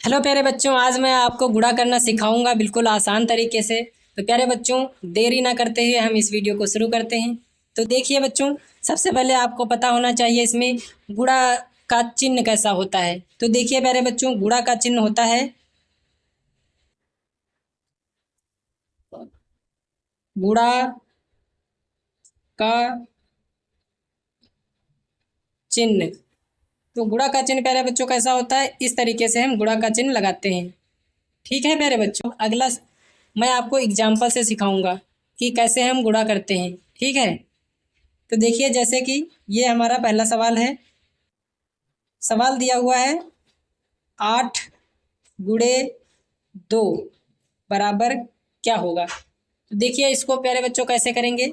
Hello प्यारे बच्चों, आज मैं आपको गुणा करना सिखाऊंगा बिल्कुल आसान तरीके से। तो प्यारे बच्चों, देरी ना करते हुए हम इस वीडियो को शुरू करते हैं। तो देखिए बच्चों, सबसे पहले आपको पता होना चाहिए इसमें गुणा का चिन्ह कैसा होता है। तो देखिए प्यारे बच्चों, गुणा का चिन्ह होता है गुणा का चिन्ह। तो गुणा का चिन्ह प्यारे बच्चों कैसा होता है, इस तरीके से हम गुणा का चिन्ह लगाते हैं। ठीक है प्यारे बच्चों, अगला मैं आपको एग्जाम्पल से सिखाऊंगा कि कैसे हम गुणा करते हैं। ठीक है, तो देखिए जैसे कि ये हमारा पहला सवाल है। सवाल दिया हुआ है 8 गुणे 2 बराबर क्या होगा। तो देखिए इसको प्यारे बच्चों कैसे करेंगे।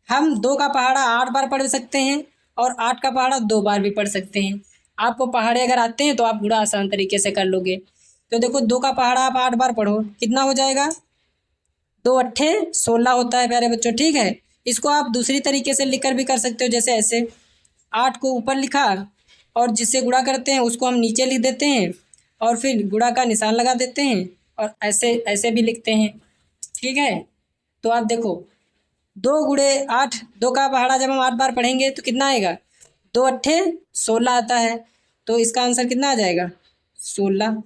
हम 2 का पहाड़ा 8 बार पढ़ सकते हैं और 8 का पहाड़ा 2 बार भी पढ़ सकते हैं। आपको पहाड़े अगर आते हैं तो आप गुणा आसान तरीके से कर लोगे। तो देखो 2 का पहाड़ा आप 8 बार पढ़ो, कितना हो जाएगा, 2 अट्ठे 16 होता है प्यारे बच्चों। ठीक है, इसको आप दूसरी तरीके से लिखकर भी कर सकते हो, जैसे ऐसे 8 को ऊपर लिखा और जिससे गुणा करते हैं उसको हम नीचे लिख देते हैं और फिर गुणा का निशान लगा देते हैं और ऐसे ऐसे भी लिखते हैं। ठीक है, तो आप देखो 2 गुणे 8, 2 का पहाड़ा जब हम 8 बार पढ़ेंगे तो कितना आएगा, 2 अट्ठे 16 आता है। तो इसका आंसर कितना आ जाएगा, 16।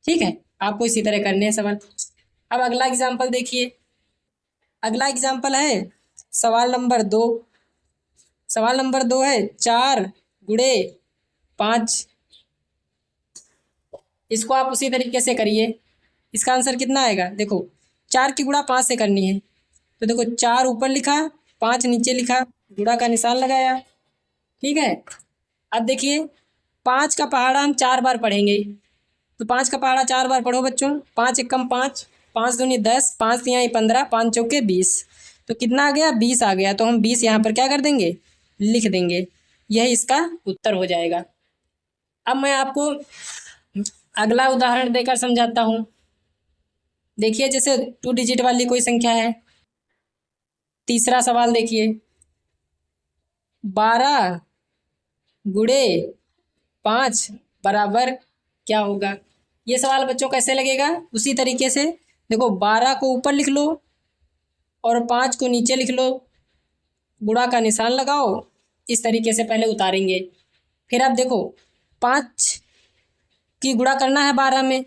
ठीक है, आपको इसी तरह करने हैं सवाल। अब अगला एग्जाम्पल देखिए। अगला एग्जाम्पल है सवाल नंबर 2। सवाल नंबर 2 है 4 गुणे 5। इसको आप उसी तरीके से करिए। इसका आंसर कितना आएगा, देखो 4 की गुणा 5 से करनी है। तो देखो 4 ऊपर लिखा, 5 नीचे लिखा, गुणा का निशान लगाया। ठीक है, अब देखिए 5 का पहाड़ा हम 4 बार पढ़ेंगे। तो 5 का पहाड़ा 4 बार पढ़ो बच्चों। 5 एकम 5, 5 दूनी 10, 5 तिहाई 15, 5 चौके 20। तो कितना आ गया, 20 आ गया। तो हम 20 यहाँ पर क्या कर देंगे, लिख देंगे। यही इसका उत्तर हो जाएगा। अब मैं आपको अगला उदाहरण देकर समझाता हूँ। देखिए जैसे 2 डिजिट वाली कोई संख्या है। तीसरा सवाल देखिए, 12 गुणे 5 बराबर क्या होगा। ये सवाल बच्चों कैसे लगेगा, उसी तरीके से देखो 12 को ऊपर लिख लो और 5 को नीचे लिख लो, गुणा का निशान लगाओ। इस तरीके से पहले उतारेंगे। फिर आप देखो 5 की गुणा करना है 12 में,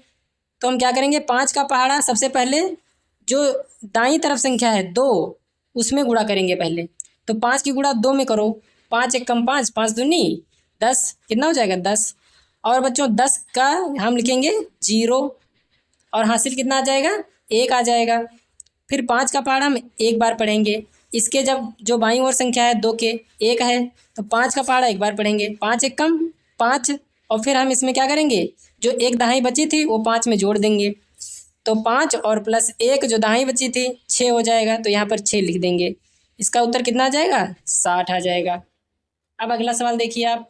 तो हम क्या करेंगे, 5 का पहाड़ा सबसे पहले जो दाईं तरफ संख्या है 2, उसमें गुणा करेंगे पहले। तो 5 की गुणा 2 में करो, 5 एकम 5, 5 दूनी 10, कितना हो जाएगा 10। और बच्चों 10 का हम लिखेंगे 0 और हासिल कितना आ जाएगा, 1 आ जाएगा। फिर 5 का पहाड़ा हम 1 बार पढ़ेंगे। इसके जब जो बाईं ओर संख्या है 2 के 1 है, तो 5 का पहाड़ा 1 बार पढ़ेंगे, 5 एकम 5। और फिर हम इसमें क्या करेंगे, जो एक दहाई बची थी वो 5 में जोड़ देंगे। तो 5 और प्लस 1 जो दहाई बची थी 6 हो जाएगा। तो यहाँ पर 6 लिख देंगे। इसका उत्तर कितना आ जाएगा, 60 आ जाएगा। अब अगला सवाल देखिए आप।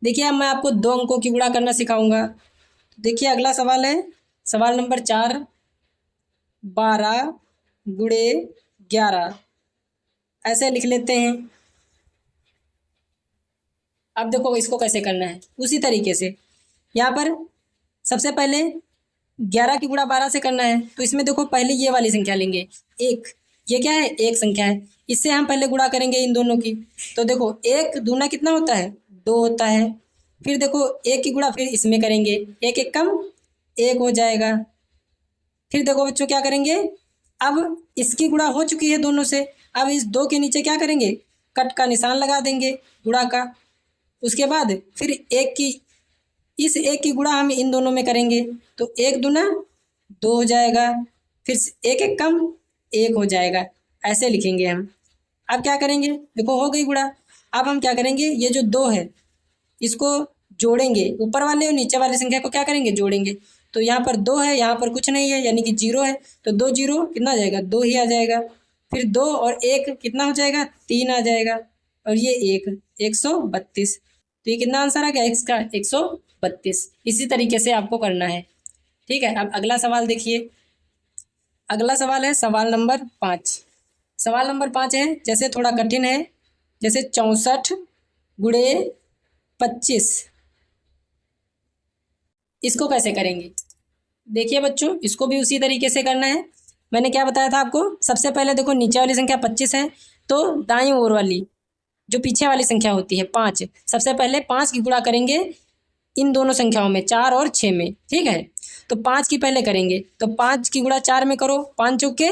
देखिए अब मैं आपको 2 अंकों की गुणा करना सिखाऊंगा। देखिए अगला सवाल है सवाल नंबर 4, 12 गुणे 11। ऐसे लिख लेते हैं। अब देखो इसको कैसे करना है, उसी तरीके से यहाँ पर सबसे पहले 11 की गुणा 12 से करना है। तो इसमें देखो पहले ये वाली संख्या लेंगे 1, ये क्या है, एक संख्या है, इससे हम पहले गुणा करेंगे इन दोनों की। तो देखो 1 दूना कितना होता है, 2 होता है। फिर देखो 1 की गुणा फिर इसमें करेंगे, 1 एकम 1 हो जाएगा। फिर देखो बच्चों क्या करेंगे, अब इसकी गुणा हो चुकी है दोनों से, अब इस 2 के नीचे क्या करेंगे, कट का निशान लगा देंगे गुणा का। उसके बाद फिर 1 की इस 1 की गुणा हम इन दोनों में करेंगे। तो 1 दूना 2 हो जाएगा, फिर 1 एकम 1 हो जाएगा। ऐसे लिखेंगे हम। अब क्या करेंगे, देखो हो गई गुणा। अब हम क्या करेंगे, ये जो 2 है इसको जोड़ेंगे, ऊपर वाले और नीचे वाली संख्या को क्या करेंगे, जोड़ेंगे। तो यहाँ पर 2 है, यहाँ पर कुछ नहीं है, यानी कि 0 है। तो 2 0 कितना आ जाएगा, 2 ही आ जाएगा। फिर 2 और 1 कितना हो जाएगा, 3 आ जाएगा। और ये 1 132। तो ये कितना आंसर आ गया इसका, 132। इसी तरीके से आपको करना है। ठीक है, अब अगला सवाल देखिए। अगला सवाल है सवाल नंबर 5। सवाल नंबर 5 है, जैसे थोड़ा कठिन है, जैसे 64 गुणे 25, इसको कैसे करेंगे? देखिए बच्चों, इसको भी उसी तरीके से करना है। मैंने क्या बताया था आपको? सबसे पहले देखो, नीचे वाली संख्या 25 है, तो दाईं ओर वाली जो पीछे वाली संख्या होती है 5, सबसे पहले 5 की गुणा करेंगे इन दोनों संख्याओं में, 4 और 6 में। ठीक है, तो 5 की पहले करेंगे, तो 5 की गुणा 4 में करो, 5 चौके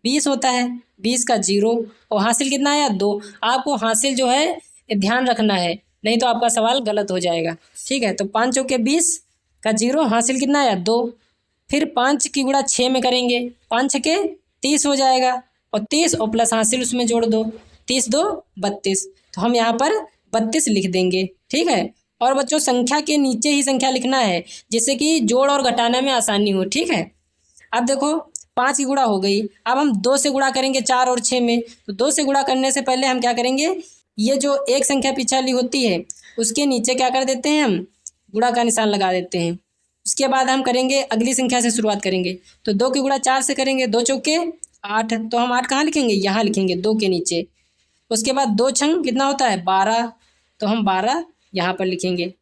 20 होता है, 20 का 0, और हासिल कितना आया? 2। आपको हासिल जो है ध्यान रखना है, नहीं तो आपका सवाल गलत हो जाएगा। ठीक है, तो 5 चौके 20 का 0, हासिल कितना आया? 2। फिर 5 की गुणा 6 में करेंगे, 5 छके 30 हो जाएगा, और 30 और प्लस हासिल उसमें जोड़ दो, 30 2 32, तो हम यहाँ पर 32 लिख देंगे। ठीक है, और बच्चों संख्या के नीचे ही संख्या लिखना है, जिससे कि जोड़ और घटाने में आसानी हो। ठीक है, अब देखो 5 की गुणा हो गई, अब हम 2 से गुणा करेंगे 4 और 6 में, तो 2 से गुणा करने से पहले हम क्या करेंगे, ये जो एक संख्या पीछे वाली होती है उसके नीचे क्या कर देते हैं, हम गुणा का निशान लगा देते हैं। उसके बाद हम करेंगे अगली संख्या से शुरुआत करेंगे, तो 2 की गुणा 4 से करेंगे, 2 चौके 8, तो हम 8 कहाँ लिखेंगे? यहाँ लिखेंगे 2 के नीचे। उसके बाद 2 छंग कितना होता है? 12, तो हम 12 यहाँ पर लिखेंगे।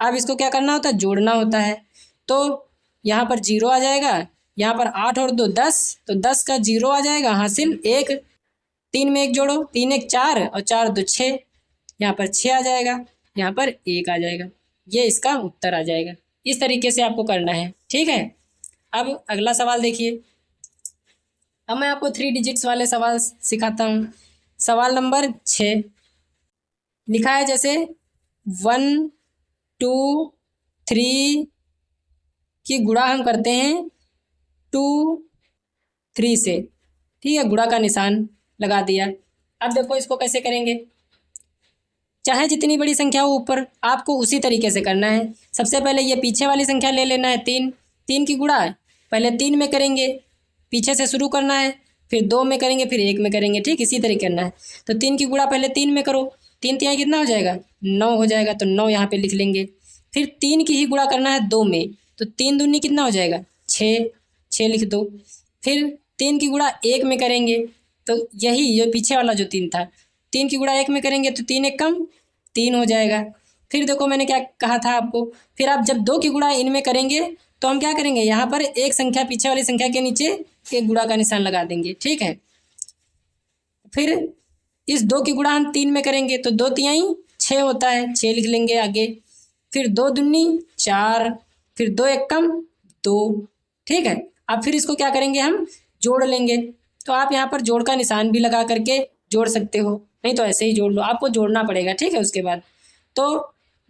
अब इसको क्या करना होता है? जोड़ना होता है, तो यहाँ पर 0 आ जाएगा, यहाँ पर 8 और 2 10, तो 10 का 0 आ जाएगा, हासिल 1, 3 में 1 जोड़ो, 3 1 4 और 4 2 6, यहाँ पर 6 आ जाएगा, यहाँ पर 1 आ जाएगा, ये इसका उत्तर आ जाएगा। इस तरीके से आपको करना है। ठीक है, अब अगला सवाल देखिए। अब मैं आपको 3 डिजिट्स वाले सवाल सिखाता हूँ। सवाल नंबर 6 लिखा है जैसे 1 2 3 की गुणा हम करते हैं 2 3 से। ठीक है, गुणा का निशान लगा दिया। अब देखो इसको कैसे करेंगे, चाहे जितनी बड़ी संख्या हो ऊपर, आपको उसी तरीके से करना है। सबसे पहले ये पीछे वाली संख्या ले लेना है 3, 3 की गुणा पहले 3 में करेंगे, पीछे से शुरू करना है, फिर 2 में करेंगे, फिर 1 में करेंगे। ठीक, इसी तरीके करना है। तो 3 की गुणा पहले 3 में करो, 3 तिहाई कितना हो जाएगा? 9 हो जाएगा, तो 9 यहाँ पे लिख लेंगे। फिर 3 की ही गुणा करना है 2 में, तो 3 दूनी कितना हो जाएगा? 6, 6 लिख दो। फिर 3 की गुणा 1 में करेंगे, तो यही जो पीछे वाला जो 3 था, 3 की गुणा 1 में करेंगे तो 3 1 कम 3 हो जाएगा। फिर देखो मैंने क्या कहा था आपको, फिर आप जब 2 की गुणा इनमें करेंगे तो हम क्या करेंगे, यहाँ पर एक संख्या पीछे वाली संख्या के नीचे एक गुणा का निशान लगा देंगे। ठीक है, फिर इस 2 की गुणा हम 3 में करेंगे, तो 2 तिहाई 6 होता है, 6 लिख लेंगे आगे। फिर 2 दूनी 4, फिर 2 1 कम 2। ठीक है, अब फिर इसको क्या करेंगे, हम जोड़ लेंगे। तो आप यहाँ पर जोड़ का निशान भी लगा करके जोड़ सकते हो, नहीं तो ऐसे ही जोड़ लो, आपको जोड़ना पड़ेगा। ठीक है, उसके बाद तो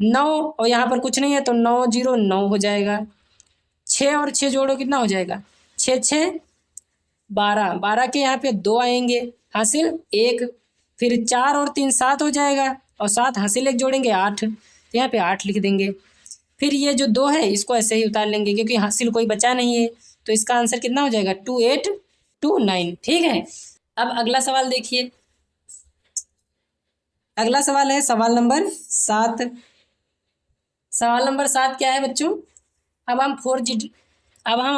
9 और यहाँ पर कुछ नहीं है, तो 9 0 9 हो जाएगा। 6 और 6 जोड़ो, कितना हो जाएगा? 6 6 12, 12 के यहाँ पे 2 आएंगे, हासिल 1। फिर 4 और 3 7 हो जाएगा, और 7 हासिल 1 जोड़ेंगे 8, तो यहाँ पे 8 लिख देंगे। फिर ये जो 2 है इसको ऐसे ही उतार लेंगे, क्योंकि हासिल कोई बचा नहीं है, तो इसका आंसर कितना हो जाएगा? 2 8 2 9। ठीक है, अब अगला सवाल देखिए। अगला सवाल है सवाल नंबर 7। सवाल नंबर 7 क्या है बच्चों? अब हम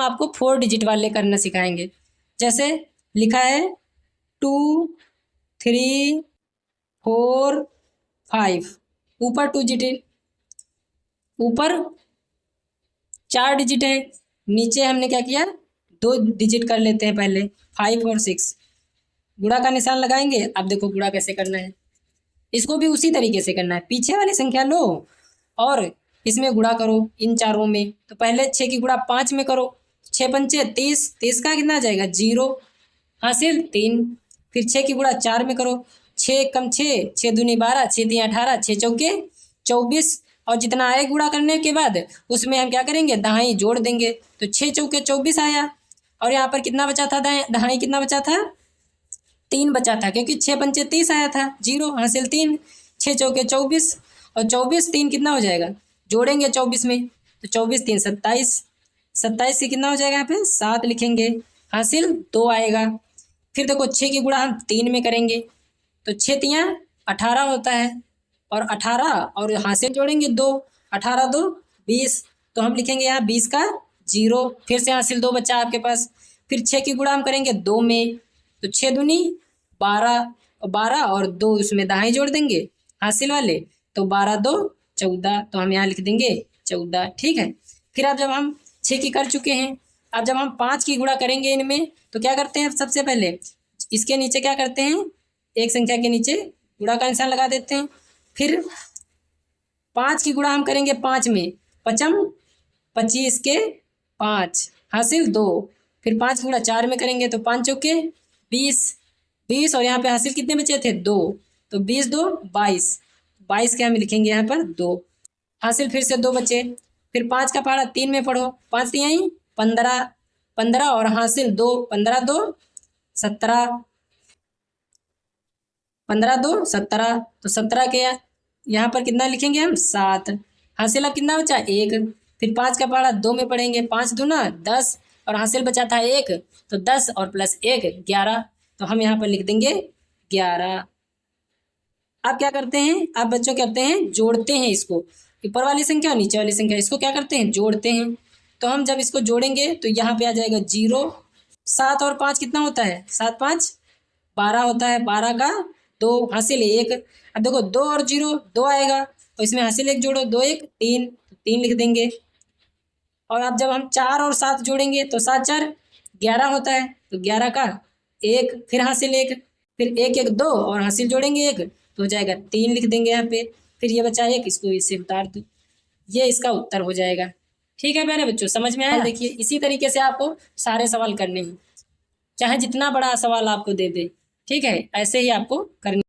आपको 4 डिजिट वाले करना सिखाएंगे। जैसे लिखा है 2 3 4 5, ऊपर 2 डिजिट, ऊपर 4 डिजिट है, नीचे हमने क्या किया, 2 डिजिट कर लेते हैं पहले, 5 और 6। गुणा का निशान लगाएंगे। अब देखो गुणा कैसे करना है, इसको भी उसी तरीके से करना है। पीछे वाली संख्या लो और इसमें गुणा करो इन चारों में। तो पहले 6 की गुणा 5 में करो, 6 पंचे 30, 30 का कितना आ जाएगा? 0, हासिल 3। फिर 6 की गुणा 4 में करो, 6 कम 6, 6 दूनी 12, 6 3 18, 6 चौके 24, और जितना आए गुणा करने के बाद उसमें हम क्या करेंगे, दहाई जोड़ देंगे, तो 6 चौके 24 आया। और यहाँ पर कितना बचा था, दहाई कितना बचा था? 3 बचा था, क्योंकि 6 पंचे 30 आया था, 0 हासिल 3, 6 चौके 24, और 24 3 कितना हो जाएगा, जोड़ेंगे 24 में, तो 24 3 27, 27 से कितना हो जाएगा, यहाँ पे 7 लिखेंगे, हासिल 2 आएगा। फिर देखो 6 की गुणा हम 3 में करेंगे, तो 6 तियाँ 18 होता है, और 18 और हासिल जोड़ेंगे 2, 18 2 20, तो हम लिखेंगे यहाँ 20 का 0, फिर से हासिल 2 बच्चा आपके पास। फिर 6 की गुणा हम करेंगे 2 में, तो 6 दूनी 12, और 12 और 2 उसमें दहाई जोड़ देंगे हासिल वाले, तो 12 2 14, तो हम यहाँ लिख देंगे 14। ठीक है, फिर अब जब हम 6 की कर चुके हैं, अब जब हम 5 की गुणा करेंगे इनमें, तो क्या करते हैं, सबसे पहले इसके नीचे क्या करते हैं, एक संख्या के नीचे गुणा का निशान लगा देते हैं। फिर 5 की गुणा हम करेंगे 5 में, 5 25 के 5 हासिल 2। फिर 5 की गुणा 4 में करेंगे तो 5 चौके 20 और यहाँ पे हासिल कितने बचे थे, 2, तो 20 2 22 के हम लिखेंगे यहाँ पर 2 हासिल, फिर से 2 बचे। फिर 5 का पहाड़ा 3 में पढ़ो, 5 3 15 और हासिल 2, 15 2 17, 15 2 17, तो 17 के यहाँ पर कितना लिखेंगे हम, 7 हासिल। अब कितना बचा, 1। फिर 5 का पहाड़ा 2 में पढ़ेंगे, 5 दूना 10 और हासिल बचा था 1, तो 10 और प्लस 1 11, तो हम यहाँ पर लिख देंगे 11। आप क्या करते हैं, आप बच्चों करते हैं जोड़ते हैं, इसको ऊपर वाली संख्या और नीचे वाली संख्या इसको क्या करते हैं, जोड़ते हैं। तो हम जब इसको जोड़ेंगे तो यहाँ पे आ जाएगा 0। 7 और 5 कितना होता है, 7 5 12 होता है, 12 का 2 हासिल 1। अब देखो 2 और 0 2 आएगा, तो इसमें हासिल 1 जोड़ो, 2 1 3, तो 3 लिख देंगे। और अब जब हम 4 और 7 जोड़ेंगे तो 7 4 11 होता है, तो 11 का 1, फिर हासिल 1, फिर 1 1 2 और हासिल जोड़ेंगे 1, तो हो जाएगा 3 लिख देंगे यहाँ पे। फिर ये बचा 1, इसको इससे उतार दो, ये इसका उत्तर हो जाएगा। ठीक है मेरे बच्चों, समझ में आया। देखिए इसी तरीके से आपको सारे सवाल करने हैं, चाहे जितना बड़ा सवाल आपको दे दे, ठीक है, ऐसे ही आपको करने।